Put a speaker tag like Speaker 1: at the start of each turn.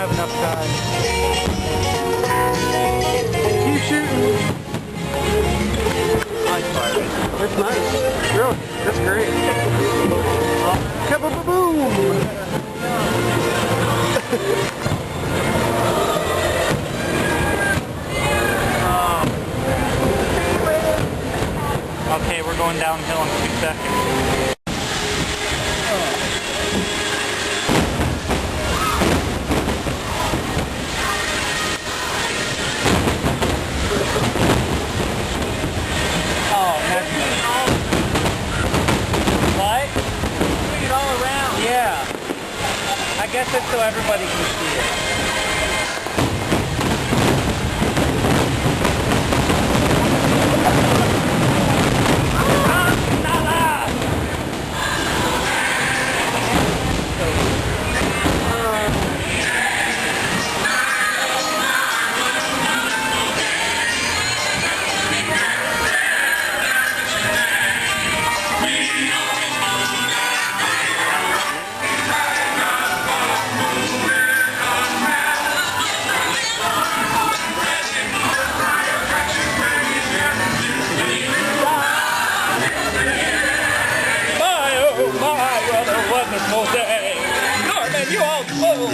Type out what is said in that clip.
Speaker 1: have enough time. Keep shooting. Nice fire. That's nice. Really, that's great. Kaboom! Okay, we're going downhill in 2 seconds. What? Swing it all around. Yeah. I guess it's so everybody can see it. Wonderful day. Norman, you all fool!